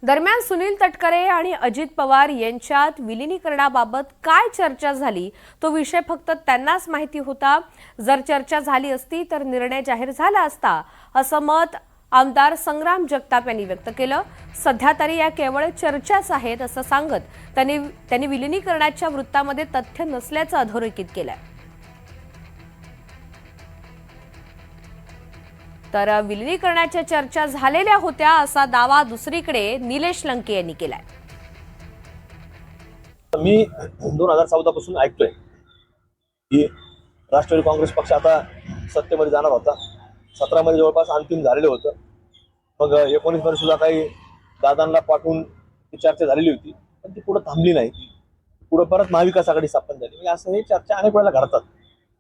दरम्यान सुनील तटकरे आणि अजित पवार यांच्यात विलिनीकरणाबाबत काय चर्चा झाली तो विषय फक्त त्यांनाच माहिती होता। जर चर्चा झाली असती तर निर्णय जाहीर झाला असता असं मत आमदार संग्राम जगताप यांनी व्यक्त केलं। सध्या तरी या केवळ चर्चाच आहेत असं सांगत त्यांनी विलिनीकरणाच्या वृत्तामध्ये तथ्य नसल्याचं अधोरेखित केलंय। तर विलिनीकरणाच्या चर्चा झालेल्या होत्या असा दावा दुसरीकडे निलेश लंके यांनी केलाय। मी 2014 पासून ऐकतोय की राष्ट्रवादी काँग्रेस पक्ष आता सत्तेमध्ये जाणार होता। 17 मध्ये जवळपास अंतिम झालेलं होतं। मग 19 मध्ये सुद्धा काही दादांना पाठवून चर्चा झालेली होती, पण ती पुढे थांबली नाही। पुढे परत महाविकास आघाडी स्थापन झाली। म्हणजे असं हे चर्चा अनेक वेळेला घडतात,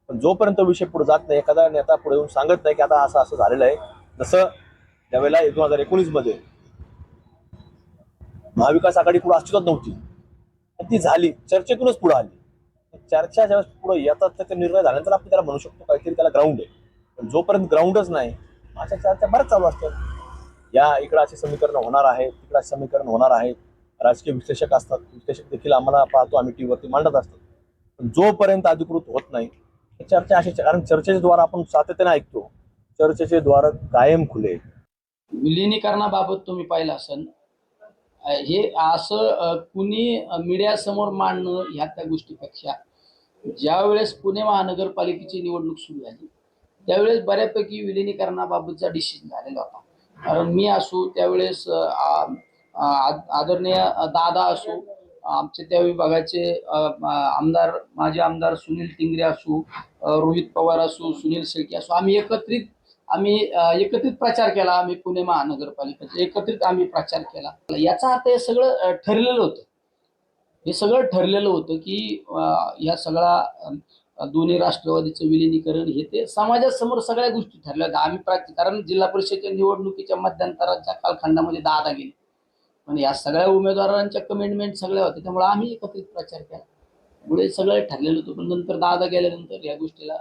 पण जोपर्यंत विषय पुढे जात नाही, एखादा नेता पुढे येऊन सांगत नाही की आता असं असं झालेलं आहे। जसं त्यावेळेला 2019 मध्ये महाविकास आघाडी पुढे अस्तित्वात नव्हती, ती झाली, चर्चेतूनच पुढे आली। चर्चा ज्यावेळेस पुढे येतात तर ते निर्णय झाल्यानंतर आपण त्याला म्हणू शकतो काहीतरी त्याला ग्राउंड आहे। पण जोपर्यंत ग्राउंडच नाही, अशा चर्चा बऱ्याच चालू असतात। या इकडे असे समीकरण होणार आहे, तिकडे असे समीकरण होणार आहे। राजकीय विश्लेषक असतात, विश्लेषक देखील आम्हाला पाहतो आम्ही टीव्हीवरती मांडत असतात, पण जोपर्यंत अधिकृत होत नाही चर्चा अशी, कारण चर्चेच्या द्वार आपण सातत्याने ऐकतो, चर्चेचे द्वार कायम खुले। विलिनीकरणाबाबत तुम्ही पाहिलं असेल, हे असं कुणी मीडियासमोर मांडणं ह्या त्या गोष्टीपेक्षा ज्यावेळेस पुणे महानगरपालिकेची निवडणूक सुरू झाली त्यावेळेस बऱ्यापैकी विलिनीकरणाबाबतचा डिसिजन झालेला होता। कारण मी असो त्यावेळेस आदरणीय दादा असो, आमचे त्या विभागाचे आमदार माजी आमदार सुनील टिंगरे असो, रोहित पवार असो, सुनील शेळके असो, आम्ही एकत्रित प्रचार केला। आम्ही पुणे महानगरपालिकेचा एकत्रित आम्ही प्रचार केला। याचा अर्थ हे सगळं ठरलेलं होतं। हे सगळं ठरलेलं होतं की या सगळा दोन्ही राष्ट्रवादीचं विलिनीकरण हे ते समाजासमोर सगळ्या गोष्टी ठरल्या होत्या। आम्ही कारण जिल्हा परिषदेच्या निवडणुकीच्या मध्यंतराच्या कालखंडामध्ये दादा गेले, पण या सगळ्या उमेदवारांच्या कमिटमेंट सगळ्या होत्या, त्यामुळे आम्ही एकत्रित प्रचार केला। पुढे सगळं ठरलेलं होतं, पण नंतर दादा गेल्यानंतर या गोष्टीला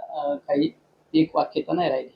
काही एक वाक्यता नाही राहिली।